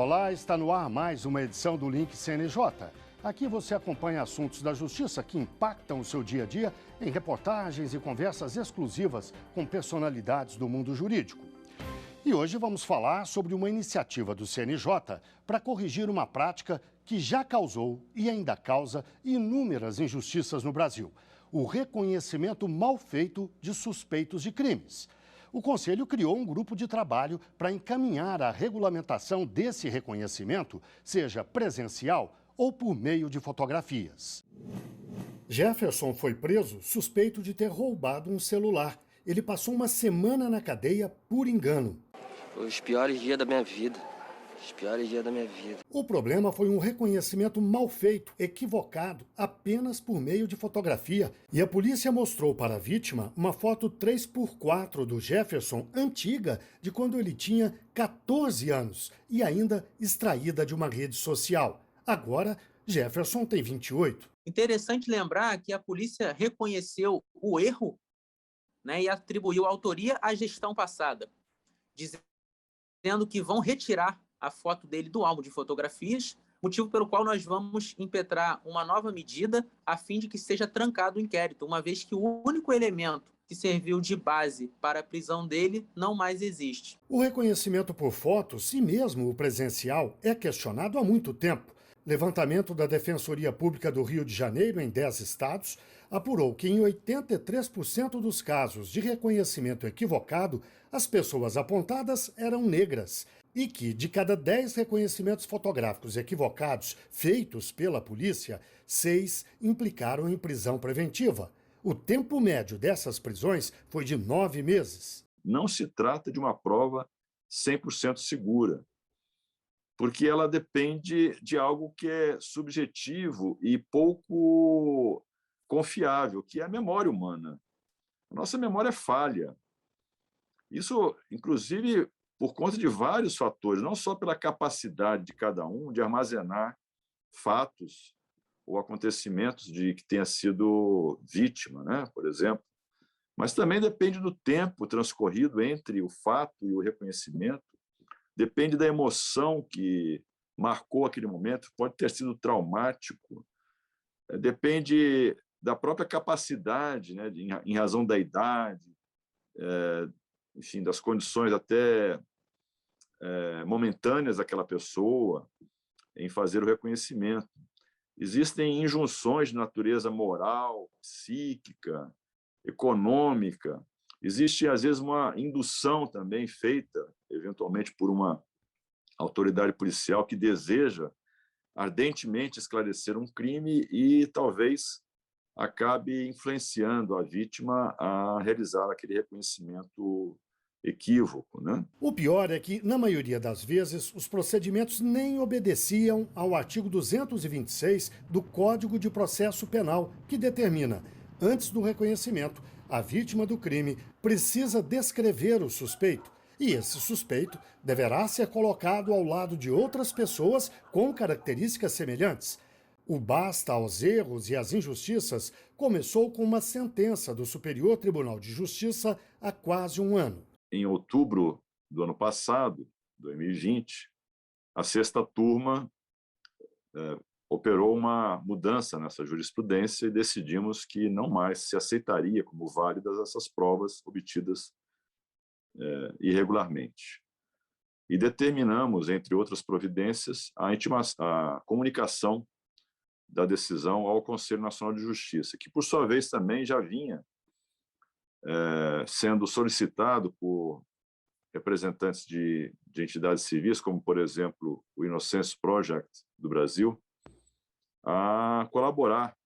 Olá, está no ar mais uma edição do Link CNJ. Aqui você acompanha assuntos da justiça que impactam o seu dia a dia em reportagens e conversas exclusivas com personalidades do mundo jurídico. E hoje vamos falar sobre uma iniciativa do CNJ para corrigir uma prática que já causou e ainda causa inúmeras injustiças no Brasil: o reconhecimento mal feito de suspeitos de crimes. O Conselho criou um grupo de trabalho para encaminhar a regulamentação desse reconhecimento, seja presencial ou por meio de fotografias. Jefferson foi preso suspeito de ter roubado um celular. Ele passou uma semana na cadeia por engano. Os piores dias da minha vida. Os piores dias da minha vida. O problema foi um reconhecimento mal feito, equivocado, apenas por meio de fotografia. E a polícia mostrou para a vítima uma foto 3x4 do Jefferson, antiga, de quando ele tinha 14 anos e ainda extraída de uma rede social. Agora, Jefferson tem 28. Interessante lembrar que a polícia reconheceu o erro, né, e atribuiu a autoria à gestão passada, dizendo que vão retirar a foto dele do álbum de fotografias, motivo pelo qual nós vamos impetrar uma nova medida a fim de que seja trancado o inquérito, uma vez que o único elemento que serviu de base para a prisão dele não mais existe. O reconhecimento por foto, se mesmo o presencial, é questionado há muito tempo. Levantamento da Defensoria Pública do Rio de Janeiro, em 10 estados, apurou que em 83% dos casos de reconhecimento equivocado, as pessoas apontadas eram negras e que, de cada 10 reconhecimentos fotográficos equivocados feitos pela polícia, 6 implicaram em prisão preventiva. O tempo médio dessas prisões foi de 9 meses. Não se trata de uma prova 100% segura, porque ela depende de algo que é subjetivo e pouco confiável, que é a memória humana. A nossa memória falha. Isso, inclusive, por conta de vários fatores, não só pela capacidade de cada um de armazenar fatos ou acontecimentos de que tenha sido vítima, né, por exemplo, mas também depende do tempo transcorrido entre o fato e o reconhecimento. Depende da emoção que marcou aquele momento, pode ter sido traumático, depende da própria capacidade, né, em razão da idade, enfim, das condições até momentâneas daquela pessoa em fazer o reconhecimento. Existem injunções de natureza moral, psíquica, econômica. Existe, às vezes, uma indução também feita, eventualmente, por uma autoridade policial que deseja ardentemente esclarecer um crime e talvez acabe influenciando a vítima a realizar aquele reconhecimento equívoco, né? O pior é que, na maioria das vezes, os procedimentos nem obedeciam ao artigo 226 do Código de Processo Penal, que determina, antes do reconhecimento, a vítima do crime precisa descrever o suspeito, e esse suspeito deverá ser colocado ao lado de outras pessoas com características semelhantes. O basta aos erros e às injustiças começou com uma sentença do Superior Tribunal de Justiça há quase um ano. Em outubro do ano passado, 2020, a sexta turma operou uma mudança nessa jurisprudência e decidimos que não mais se aceitaria como válidas essas provas obtidas irregularmente. E determinamos, entre outras providências, a comunicação da decisão ao Conselho Nacional de Justiça, que, por sua vez, também já vinha sendo solicitado por representantes de entidades civis, como, por exemplo, o Innocence Project do Brasil, a colaborar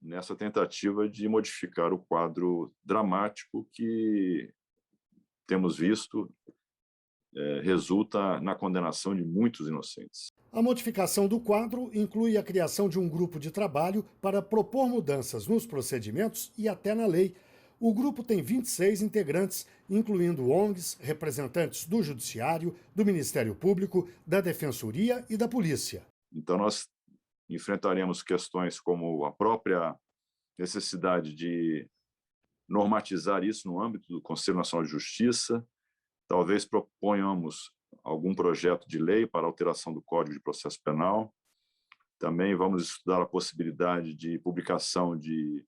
nessa tentativa de modificar o quadro dramático que temos visto resulta na condenação de muitos inocentes. A modificação do quadro inclui a criação de um grupo de trabalho para propor mudanças nos procedimentos e até na lei. O grupo tem 26 integrantes, incluindo ONGs, representantes do Judiciário, do Ministério Público, da Defensoria e da Polícia. Então, nós enfrentaremos questões como a própria necessidade de normatizar isso no âmbito do Conselho Nacional de Justiça. Talvez proponhamos algum projeto de lei para alteração do Código de Processo Penal. Também vamos estudar a possibilidade de publicação de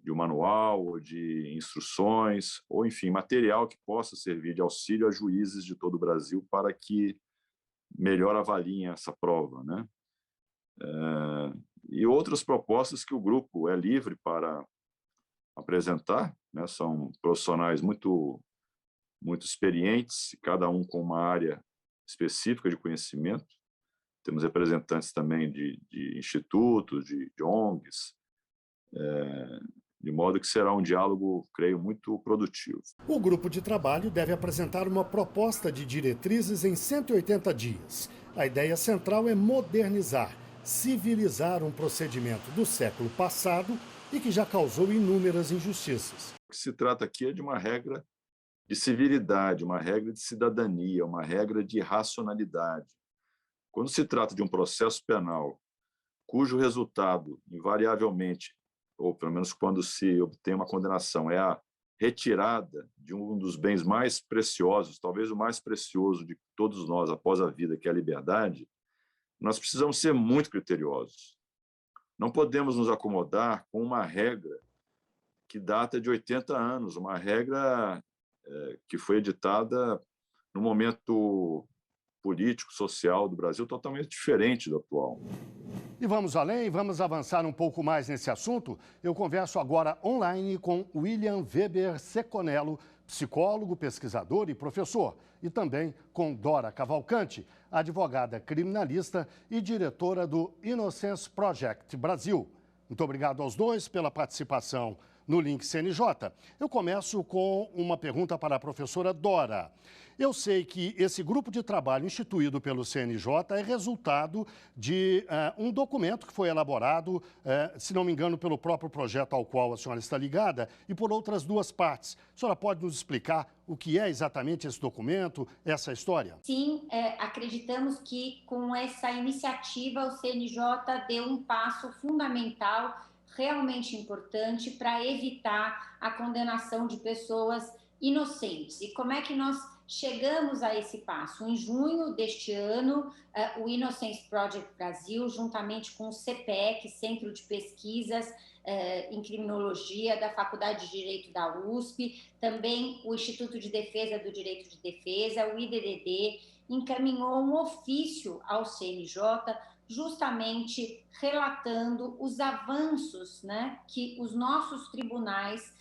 um manual ou de instruções, ou, enfim, material que possa servir de auxílio a juízes de todo o Brasil para que melhor avaliem essa prova, né? E outras propostas que o grupo é livre para apresentar, né? São profissionais muito experientes, cada um com uma área específica de conhecimento. Temos representantes também de institutos, de ONGs, de modo que será um diálogo, creio, muito produtivo. O grupo de trabalho deve apresentar uma proposta de diretrizes em 180 dias. A ideia central é modernizar, civilizar um procedimento do século passado e que já causou inúmeras injustiças. O que se trata aqui é de uma regra de civilidade, uma regra de cidadania, uma regra de racionalidade. Quando se trata de um processo penal cujo resultado, invariavelmente, ou pelo menos quando se obtém uma condenação, é a retirada de um dos bens mais preciosos, talvez o mais precioso de todos nós após a vida, que é a liberdade, nós precisamos ser muito criteriosos. Não podemos nos acomodar com uma regra que data de 80 anos, uma regra que foi editada no momento político, social do Brasil totalmente diferente do atual. E vamos além, vamos avançar um pouco mais nesse assunto. Eu converso agora online com William Weber Seconello, psicólogo, pesquisador e professor, e também com Dora Cavalcante, advogada criminalista e diretora do Innocence Project Brasil. Muito obrigado aos dois pela participação no Link CNJ. Eu começo com uma pergunta para a professora Dora. Eu sei que esse grupo de trabalho instituído pelo CNJ é resultado de um documento que foi elaborado, se não me engano, pelo próprio projeto ao qual a senhora está ligada e por outras duas partes. A senhora pode nos explicar o que é exatamente esse documento, essa história? Sim, acreditamos que com essa iniciativa o CNJ deu um passo fundamental, realmente importante, para evitar a condenação de pessoas inocentes. E como é que nós chegamos a esse passo? Em junho deste ano, o Innocence Project Brasil, juntamente com o CPEC, Centro de Pesquisas em Criminologia da Faculdade de Direito da USP, também o Instituto de Defesa do Direito de Defesa, o IDDD, encaminhou um ofício ao CNJ justamente relatando os avanços, né, que os nossos tribunais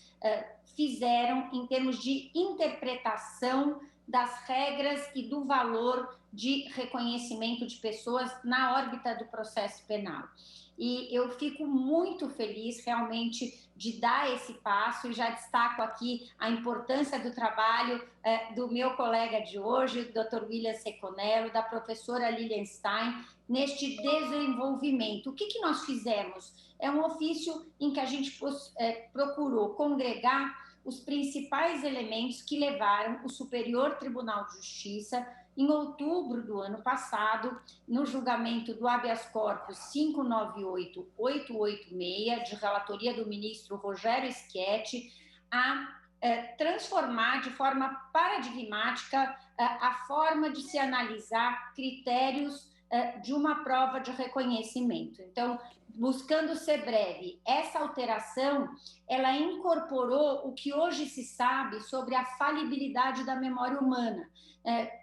fizeram em termos de interpretação das regras e do valor de reconhecimento de pessoas na órbita do processo penal. E eu fico muito feliz realmente de dar esse passo e já destaco aqui a importância do trabalho do meu colega de hoje, o Dr. William Seconello, da professora Lilian Stein, neste desenvolvimento. O que nós fizemos? É um ofício em que a gente procurou congregar os principais elementos que levaram o Superior Tribunal de Justiça, em outubro do ano passado, no julgamento do habeas corpus 598886, de relatoria do ministro Rogério Schietti, a transformar de forma paradigmática a forma de se analisar critérios de uma prova de reconhecimento. Então, buscando ser breve, essa alteração, ela incorporou o que hoje se sabe sobre a falibilidade da memória humana.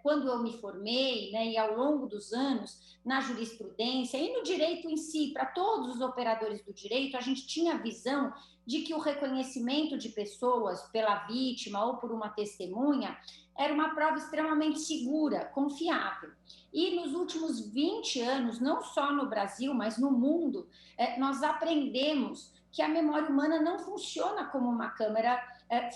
Quando eu me formei, né, e ao longo dos anos, na jurisprudência e no direito em si, para todos os operadores do direito, a gente tinha a visão de que o reconhecimento de pessoas pela vítima ou por uma testemunha era uma prova extremamente segura, confiável. E nos últimos 20 anos, não só no Brasil, mas no mundo, nós aprendemos que a memória humana não funciona como uma câmera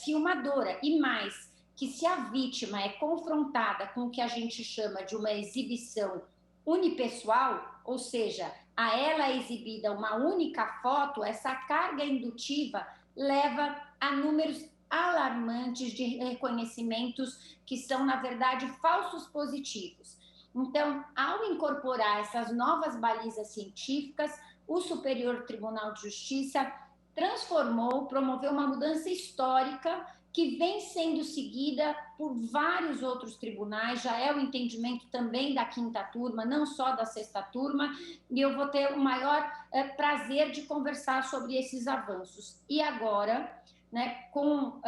filmadora. E mais, que se a vítima é confrontada com o que a gente chama de uma exibição unipessoal, ou seja, a ela é exibida uma única foto, essa carga indutiva leva a números alarmantes de reconhecimentos que são, na verdade, falsos positivos. Então, ao incorporar essas novas balizas científicas, o Superior Tribunal de Justiça promoveu uma mudança histórica que vem sendo seguida por vários outros tribunais, já é o entendimento também da 5ª turma, não só da 6ª turma, e eu vou ter o maior prazer de conversar sobre esses avanços. E agora, né, com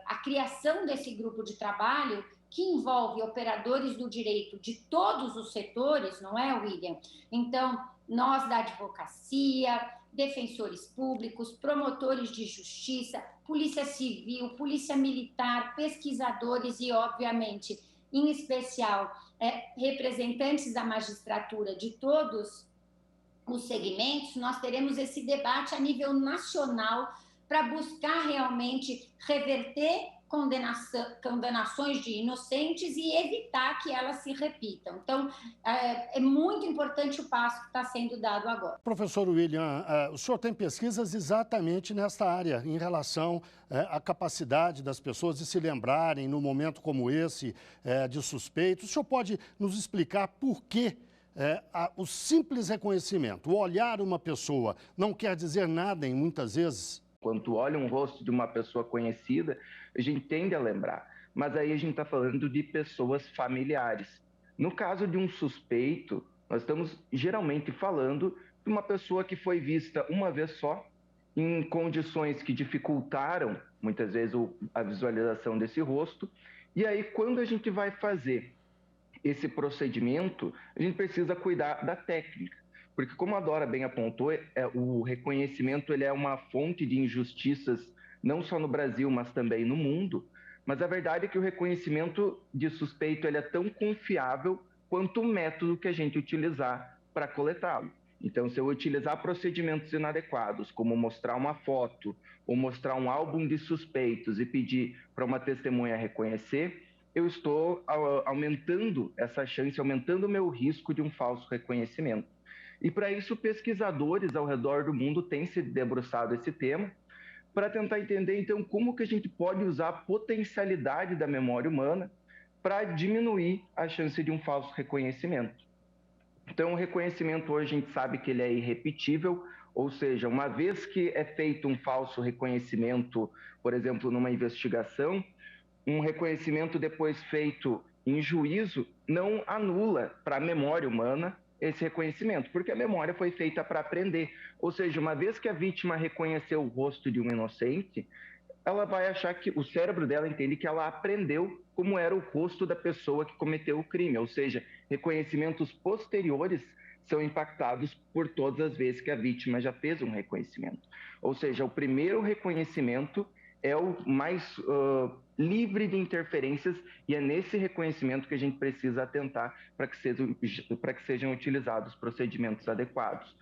a criação desse grupo de trabalho, que envolve operadores do direito de todos os setores, não é, William? Então, nós da advocacia, defensores públicos, promotores de justiça, polícia civil, polícia militar, pesquisadores e, obviamente, em especial, representantes da magistratura de todos os segmentos, nós teremos esse debate a nível nacional para buscar realmente reverter condenações de inocentes e evitar que elas se repitam. Então, é muito importante o passo que está sendo dado agora. Professor William, o senhor tem pesquisas exatamente nesta área, em relação à capacidade das pessoas de se lembrarem, num momento como esse, de suspeitos. O senhor pode nos explicar por que o simples reconhecimento, o olhar uma pessoa, não quer dizer nada em muitas vezes? Quando tu olha um rosto de uma pessoa conhecida, a gente tende a lembrar. Mas aí a gente está falando de pessoas familiares. No caso de um suspeito, nós estamos geralmente falando de uma pessoa que foi vista uma vez só, em condições que dificultaram, muitas vezes, a visualização desse rosto. E aí, quando a gente vai fazer esse procedimento, a gente precisa cuidar da técnica. Porque, como a Dora bem apontou, o reconhecimento ele é uma fonte de injustiças, não só no Brasil, mas também no mundo. Mas a verdade é que o reconhecimento de suspeito ele é tão confiável quanto o método que a gente utilizar para coletá-lo. Então, se eu utilizar procedimentos inadequados, como mostrar uma foto ou mostrar um álbum de suspeitos e pedir para uma testemunha reconhecer, eu estou aumentando essa chance, aumentando o meu risco de um falso reconhecimento. E para isso, pesquisadores ao redor do mundo têm se debruçado esse tema para tentar entender, então, como que a gente pode usar a potencialidade da memória humana para diminuir a chance de um falso reconhecimento. Então, o reconhecimento hoje a gente sabe que ele é irrepetível, ou seja, uma vez que é feito um falso reconhecimento, por exemplo, numa investigação, um reconhecimento depois feito em juízo não anula para a memória humana esse reconhecimento, porque a memória foi feita para aprender. Ou seja, uma vez que a vítima reconheceu o rosto de um inocente, ela vai achar que o cérebro dela entende que ela aprendeu como era o rosto da pessoa que cometeu o crime. Ou seja, reconhecimentos posteriores são impactados por todas as vezes que a vítima já fez um reconhecimento. Ou seja, o primeiro reconhecimento é o mais livre de interferências e é nesse reconhecimento que a gente precisa atentar para que sejam utilizados procedimentos adequados.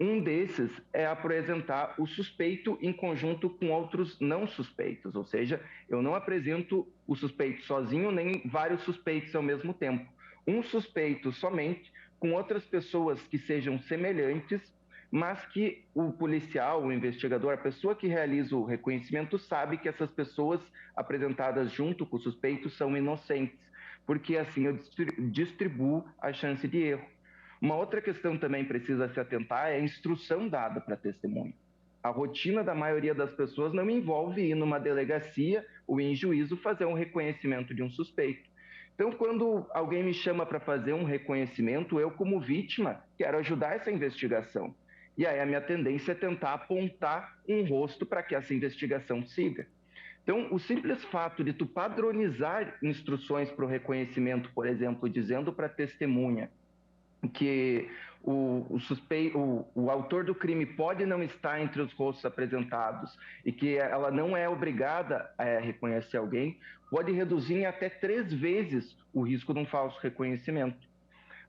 Um desses é apresentar o suspeito em conjunto com outros não suspeitos, ou seja, eu não apresento o suspeito sozinho nem vários suspeitos ao mesmo tempo. Um suspeito somente com outras pessoas que sejam semelhantes, mas que o policial, o investigador, a pessoa que realiza o reconhecimento sabe que essas pessoas apresentadas junto com o suspeito são inocentes, porque assim eu distribuo a chance de erro. Uma outra questão também precisa se atentar é a instrução dada para a testemunha. A rotina da maioria das pessoas não envolve ir numa delegacia ou em juízo fazer um reconhecimento de um suspeito. Então, quando alguém me chama para fazer um reconhecimento, eu, como vítima, quero ajudar essa investigação. E aí a minha tendência é tentar apontar um rosto para que essa investigação siga. Então, o simples fato de tu padronizar instruções para o reconhecimento, por exemplo, dizendo para a testemunha que o autor do crime pode não estar entre os rostos apresentados e que ela não é obrigada a reconhecer alguém, pode reduzir em até 3 vezes o risco de um falso reconhecimento.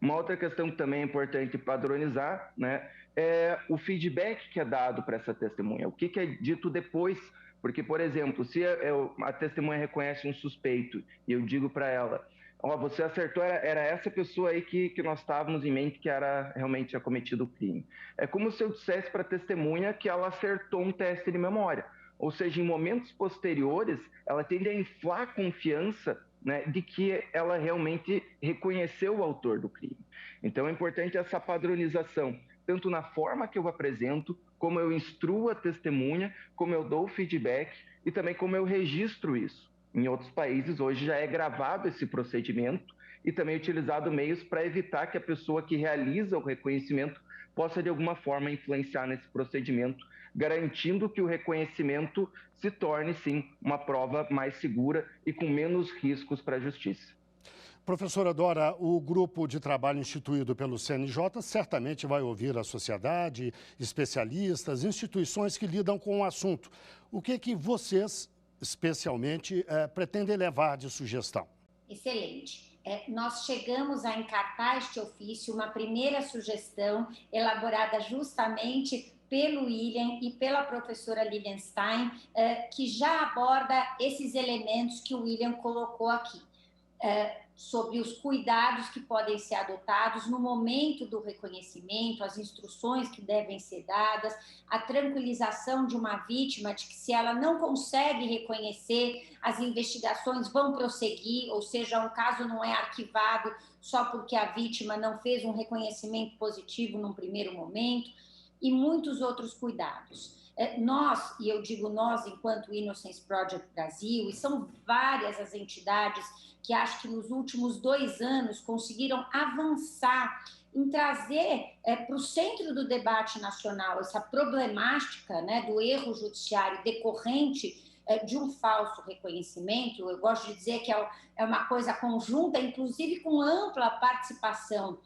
Uma outra questão que também é importante padronizar, né, é o feedback que é dado para essa testemunha, o que é dito depois. Porque, por exemplo, se a testemunha reconhece um suspeito e eu digo para ela, você acertou, era essa pessoa aí que nós estávamos em mente que realmente tinha cometido o crime. É como se eu dissesse para a testemunha que ela acertou um teste de memória. Ou seja, em momentos posteriores, ela tende a inflar a confiança, né, de que ela realmente reconheceu o autor do crime. Então, é importante essa padronização, tanto na forma que eu apresento, como eu instruo a testemunha, como eu dou feedback e também como eu registro isso. Em outros países, hoje já é gravado esse procedimento e também utilizado meios para evitar que a pessoa que realiza o reconhecimento possa, de alguma forma, influenciar nesse procedimento, garantindo que o reconhecimento se torne, sim, uma prova mais segura e com menos riscos para a justiça. Professora Dora, o grupo de trabalho instituído pelo CNJ certamente vai ouvir a sociedade, especialistas, instituições que lidam com o assunto. O que vocês, especialmente, pretendem levar de sugestão? Excelente. Nós chegamos a encartar este ofício, uma primeira sugestão elaborada justamente pelo William e pela professora Lilian Stein, que já aborda esses elementos que o William colocou aqui. Sobre os cuidados que podem ser adotados no momento do reconhecimento, as instruções que devem ser dadas, a tranquilização de uma vítima de que se ela não consegue reconhecer, as investigações vão prosseguir, ou seja, um caso não é arquivado só porque a vítima não fez um reconhecimento positivo num primeiro momento, e muitos outros cuidados. Nós, e eu digo nós enquanto Innocence Project Brasil, e são várias as entidades que acho que nos últimos 2 anos conseguiram avançar em trazer para o centro do debate nacional essa problemática, né, do erro judiciário decorrente de um falso reconhecimento. Eu gosto de dizer que é uma coisa conjunta, inclusive com ampla participação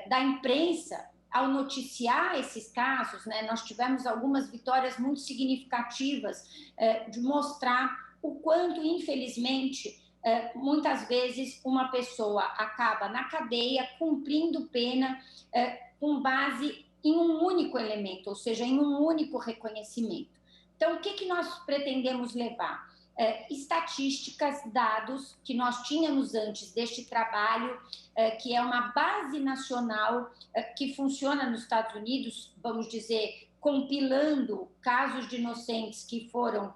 da imprensa ao noticiar esses casos, né. Nós tivemos algumas vitórias muito significativas de mostrar o quanto, infelizmente, muitas vezes uma pessoa acaba na cadeia cumprindo pena com base em um único elemento, ou seja, em um único reconhecimento. Então, o que nós pretendemos levar? Estatísticas, dados que nós tínhamos antes deste trabalho, que é uma base nacional que funciona nos Estados Unidos, vamos dizer, compilando casos de inocentes que foram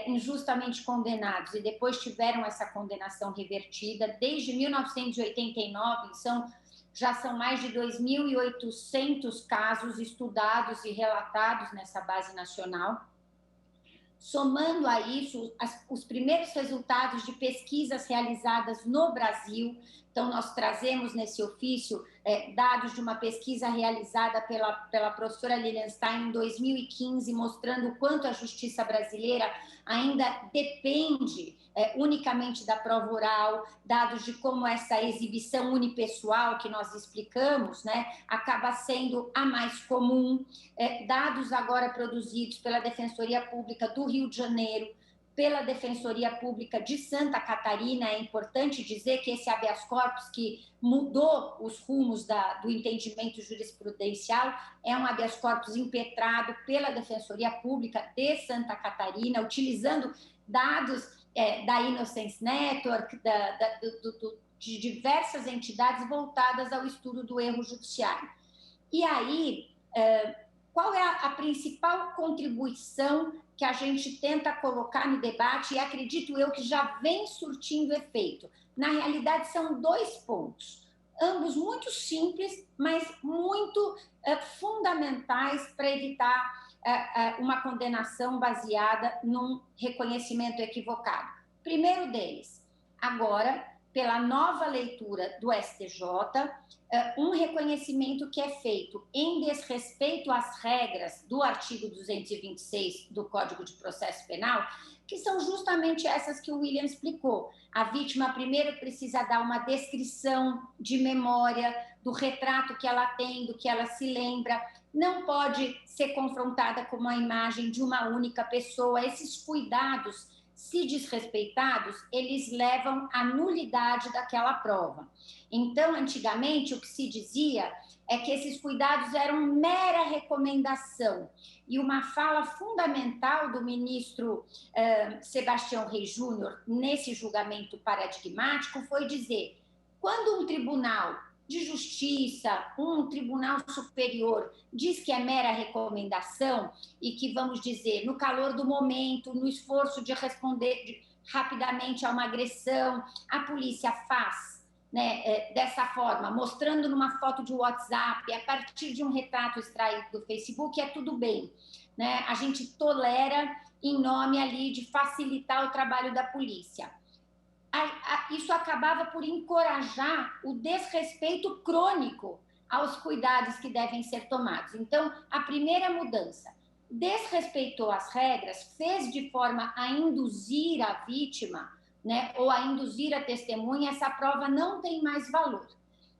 injustamente condenados e depois tiveram essa condenação revertida. Desde 1989, já são mais de 2.800 casos estudados e relatados nessa base nacional. Somando a isso os primeiros resultados de pesquisas realizadas no Brasil. Então, nós trazemos nesse ofício dados de uma pesquisa realizada pela professora Lilian Stein em 2015, mostrando o quanto a justiça brasileira ainda depende unicamente da prova oral, dados de como essa exibição unipessoal que nós explicamos, né, acaba sendo a mais comum, dados agora produzidos pela Defensoria Pública do Rio de Janeiro, pela Defensoria Pública de Santa Catarina. É importante dizer que esse habeas corpus que mudou os rumos do entendimento jurisprudencial é um habeas corpus impetrado pela Defensoria Pública de Santa Catarina, utilizando dados da Innocence Network, de diversas entidades voltadas ao estudo do erro judiciário. E aí, qual é a principal contribuição que a gente tenta colocar no debate, e acredito eu que já vem surtindo efeito? Na realidade, são 2 pontos, ambos muito simples, mas muito fundamentais para evitar uma condenação baseada num reconhecimento equivocado. Primeiro deles, agora, pela nova leitura do STJ, um reconhecimento que é feito em desrespeito às regras do artigo 226 do Código de Processo Penal, que são justamente essas que o William explicou. A vítima primeiro precisa dar uma descrição de memória do retrato que ela tem, do que ela se lembra, não pode ser confrontada com uma imagem de uma única pessoa. Esses cuidados, se desrespeitados, eles levam à nulidade daquela prova. Então, antigamente, o que se dizia é que esses cuidados eram mera recomendação. E uma fala fundamental do ministro Sebastião Reis Júnior, nesse julgamento paradigmático, foi dizer: quando um tribunal de justiça, um tribunal superior, diz que é mera recomendação e que, vamos dizer, no calor do momento, no esforço de responder rapidamente a uma agressão, a polícia faz, né, dessa forma, mostrando numa foto de WhatsApp, a partir de um retrato extraído do Facebook, é tudo bem. né, a gente tolera em nome ali de facilitar o trabalho da polícia. Isso acabava por encorajar o desrespeito crônico aos cuidados que devem ser tomados. Então, a primeira mudança, desrespeitou as regras, fez de forma a induzir a vítima, né, ou a induzir a testemunha, essa prova não tem mais valor.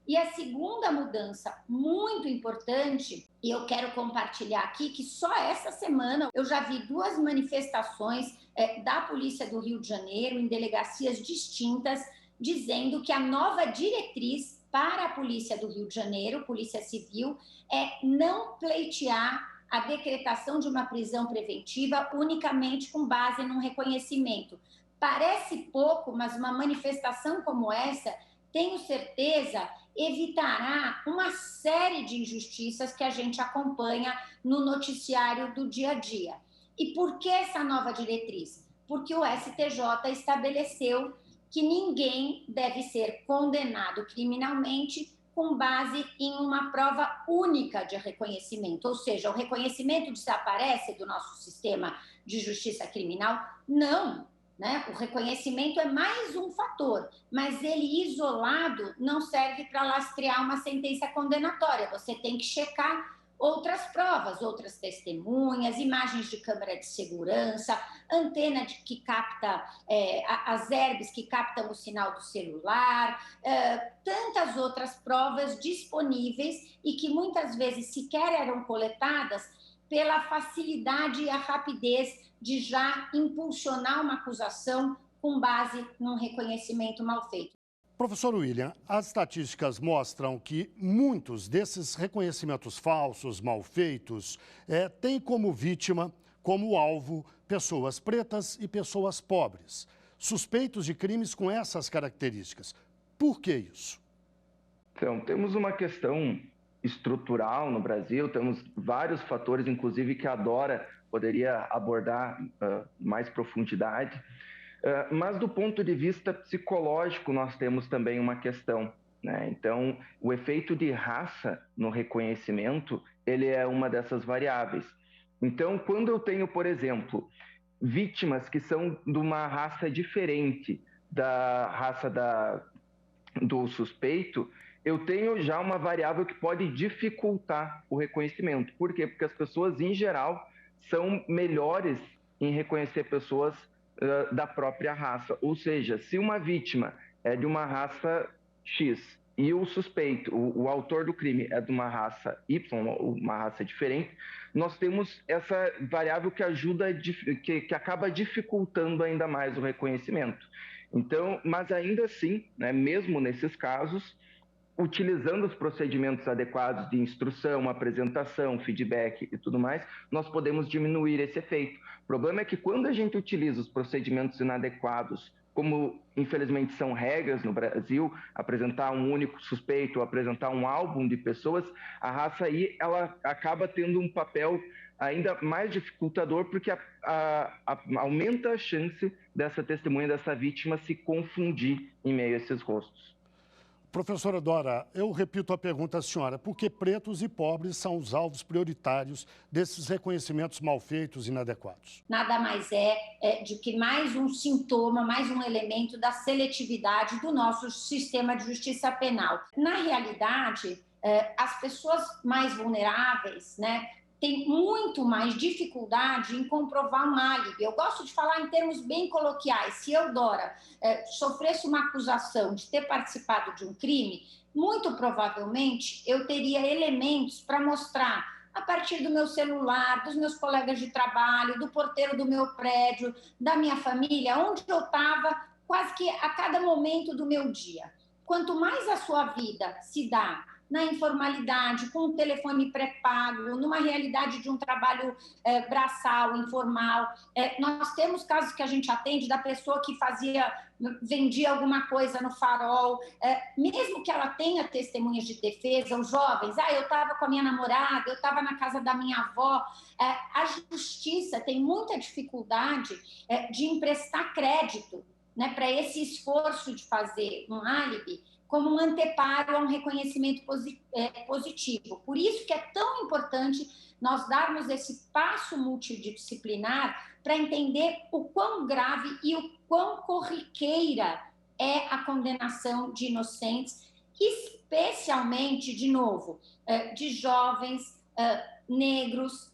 E a segunda mudança, muito importante, e eu quero compartilhar aqui, que só essa semana eu já vi 2 manifestações da Polícia do Rio de Janeiro, em delegacias distintas, dizendo que a nova diretriz para a Polícia do Rio de Janeiro, Polícia Civil, é não pleitear a decretação de uma prisão preventiva unicamente com base num reconhecimento. Parece pouco, mas uma manifestação como essa, tenho certeza, evitará uma série de injustiças que a gente acompanha no noticiário do dia a dia. E por que essa nova diretriz? Porque o STJ estabeleceu que ninguém deve ser condenado criminalmente com base em uma prova única de reconhecimento, ou seja, o reconhecimento desaparece do nosso sistema de justiça criminal? Não, né? O reconhecimento é mais um fator, mas ele isolado não serve para lastrear uma sentença condenatória. Você tem que checar outras provas, outras testemunhas, imagens de câmera de segurança, antena que capta, as herbes que captam o sinal do celular, tantas outras provas disponíveis e que muitas vezes sequer eram coletadas pela facilidade e a rapidez de já impulsionar uma acusação com base num reconhecimento mal feito. Professor William, as estatísticas mostram que muitos desses reconhecimentos falsos, mal feitos, têm como vítima, como alvo, pessoas pretas e pessoas pobres, suspeitos de crimes com essas características. Por que isso? Então, temos uma questão estrutural no Brasil, temos vários fatores, inclusive, que a Dora poderia abordar mais profundidade. Mas do ponto de vista psicológico, nós temos também uma questão, né? Então, o efeito de raça no reconhecimento, ele é uma dessas variáveis. Então, quando eu tenho, por exemplo, vítimas que são de uma raça diferente da raça do suspeito, eu tenho já uma variável que pode dificultar o reconhecimento. Por quê? Porque as pessoas, em geral, são melhores em reconhecer pessoas da própria raça. Ou seja, se uma vítima é de uma raça X e o suspeito, o autor do crime é de uma raça Y, uma raça diferente, nós temos essa variável que ajuda, que acaba dificultando ainda mais o reconhecimento. Então, mas ainda assim, né, mesmo nesses casos, utilizando os procedimentos adequados de instrução, apresentação, feedback e tudo mais, nós podemos diminuir esse efeito. O problema é que quando a gente utiliza os procedimentos inadequados, como infelizmente são regras no Brasil, apresentar um único suspeito, apresentar um álbum de pessoas, a raça aí ela acaba tendo um papel ainda mais dificultador, porque aumenta a chance dessa testemunha, dessa vítima, se confundir em meio a esses rostos. Professora Dora, eu repito a pergunta à senhora. Por que pretos e pobres são os alvos prioritários desses reconhecimentos mal feitos e inadequados? Nada mais de que mais um sintoma, mais um elemento da seletividade do nosso sistema de justiça penal. Na realidade, as pessoas mais vulneráveis, né, tem muito mais dificuldade em comprovar um álibi. Eu gosto de falar em termos bem coloquiais. Se eu, Dora, sofresse uma acusação de ter participado de um crime, muito provavelmente eu teria elementos para mostrar, a partir do meu celular, dos meus colegas de trabalho, do porteiro do meu prédio, da minha família, onde eu estava quase que a cada momento do meu dia. Quanto mais a sua vida se dá na informalidade, com um telefone pré-pago, numa realidade de um trabalho braçal, informal. Nós temos casos que a gente atende da pessoa que vendia alguma coisa no farol, mesmo que ela tenha testemunhas de defesa, os jovens, eu estava com a minha namorada, eu estava na casa da minha avó. A justiça tem muita dificuldade de emprestar crédito, né, para esse esforço de fazer um álibi, como um anteparo a um reconhecimento positivo. Por isso que é tão importante nós darmos esse passo multidisciplinar para entender o quão grave e o quão corriqueira é a condenação de inocentes, especialmente, de novo, de jovens negros,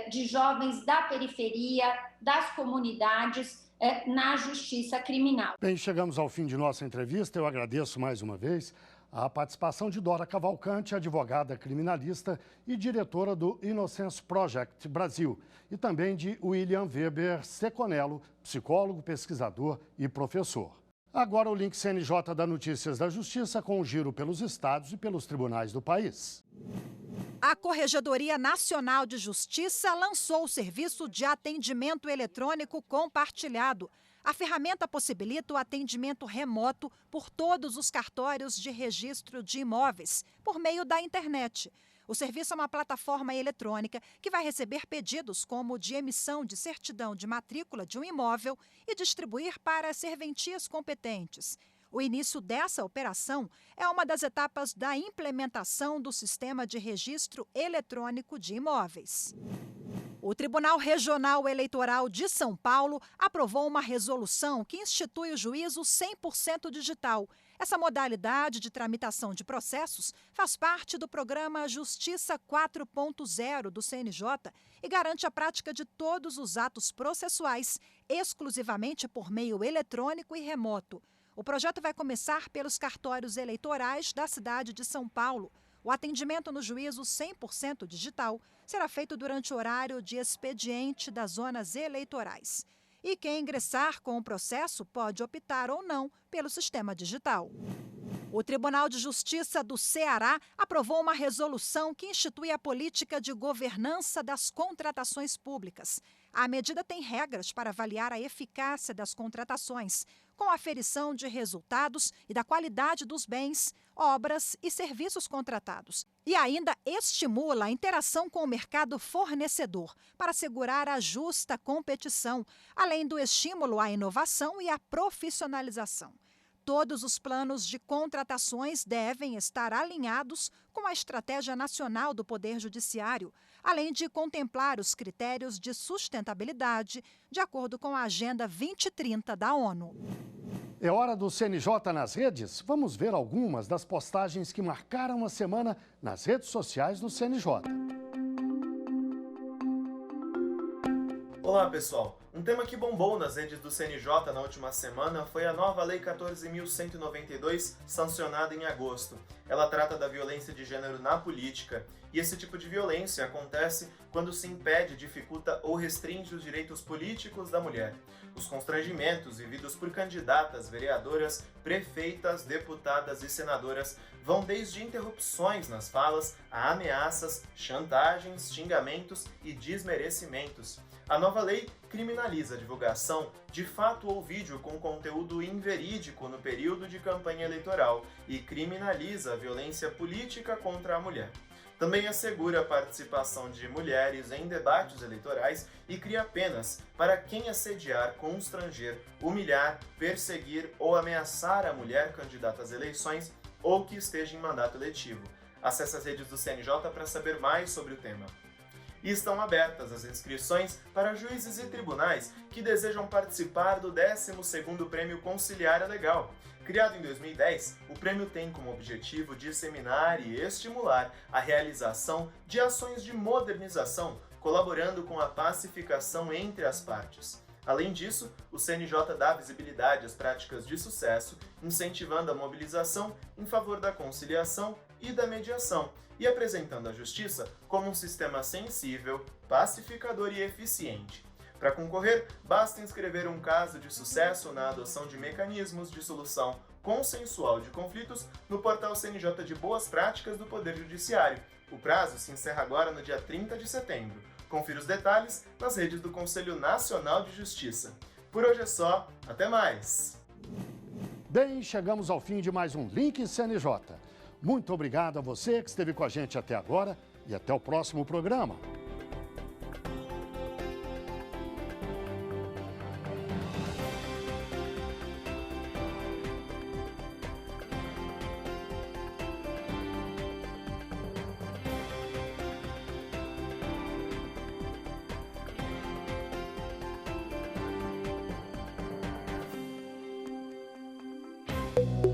de jovens da periferia, das comunidades, na justiça criminal. Bem, chegamos ao fim de nossa entrevista. Eu agradeço mais uma vez a participação de Dora Cavalcante, advogada criminalista e diretora do Innocence Project Brasil, e também de William Weber Seconello, psicólogo, pesquisador e professor. Agora o link CNJ da Notícias da Justiça com um giro pelos estados e pelos tribunais do país. A Corregedoria Nacional de Justiça lançou o serviço de atendimento eletrônico compartilhado. A ferramenta possibilita o atendimento remoto por todos os cartórios de registro de imóveis, por meio da internet. O serviço é uma plataforma eletrônica que vai receber pedidos como de emissão de certidão de matrícula de um imóvel e distribuir para serventias competentes. O início dessa operação é uma das etapas da implementação do sistema de registro eletrônico de imóveis. O Tribunal Regional Eleitoral de São Paulo aprovou uma resolução que institui o juízo 100% digital. Essa modalidade de tramitação de processos faz parte do programa Justiça 4.0 do CNJ e garante a prática de todos os atos processuais exclusivamente por meio eletrônico e remoto. O projeto vai começar pelos cartórios eleitorais da cidade de São Paulo. O atendimento no juízo 100% digital será feito durante o horário de expediente das zonas eleitorais. E quem ingressar com o processo pode optar ou não pelo sistema digital. O Tribunal de Justiça do Ceará aprovou uma resolução que institui a política de governança das contratações públicas. A medida tem regras para avaliar a eficácia das contratações, com aferição de resultados e da qualidade dos bens, obras e serviços contratados. E ainda estimula a interação com o mercado fornecedor para assegurar a justa competição, além do estímulo à inovação e à profissionalização. Todos os planos de contratações devem estar alinhados com a Estratégia Nacional do Poder Judiciário, além de contemplar os critérios de sustentabilidade, de acordo com a Agenda 2030 da ONU. É hora do CNJ nas redes? Vamos ver algumas das postagens que marcaram a semana nas redes sociais do CNJ. Olá, pessoal! Um tema que bombou nas redes do CNJ na última semana foi a nova Lei 14.192, sancionada em agosto. Ela trata da violência de gênero na política, e esse tipo de violência acontece quando se impede, dificulta ou restringe os direitos políticos da mulher. Os constrangimentos vividos por candidatas, vereadoras, prefeitas, deputadas e senadoras vão desde interrupções nas falas a ameaças, chantagens, xingamentos e desmerecimentos. A nova lei criminaliza a divulgação de fato ou vídeo com conteúdo inverídico no período de campanha eleitoral e criminaliza a violência política contra a mulher. Também assegura a participação de mulheres em debates eleitorais e cria penas para quem assediar, constranger, humilhar, perseguir ou ameaçar a mulher candidata às eleições ou que esteja em mandato eletivo. Acesse as redes do CNJ para saber mais sobre o tema. E estão abertas as inscrições para juízes e tribunais que desejam participar do 12º Prêmio Conciliária Legal. Criado em 2010, o prêmio tem como objetivo disseminar e estimular a realização de ações de modernização, colaborando com a pacificação entre as partes. Além disso, o CNJ dá visibilidade às práticas de sucesso, incentivando a mobilização em favor da conciliação e da mediação, e apresentando a justiça como um sistema sensível, pacificador e eficiente. Para concorrer, basta inscrever um caso de sucesso na adoção de mecanismos de solução consensual de conflitos no portal CNJ de Boas Práticas do Poder Judiciário. O prazo se encerra agora no dia 30 de setembro. Confira os detalhes nas redes do Conselho Nacional de Justiça. Por hoje é só, até mais! Bem, chegamos ao fim de mais um Link CNJ. Muito obrigado a você que esteve com a gente até agora e até o próximo programa. Tchau!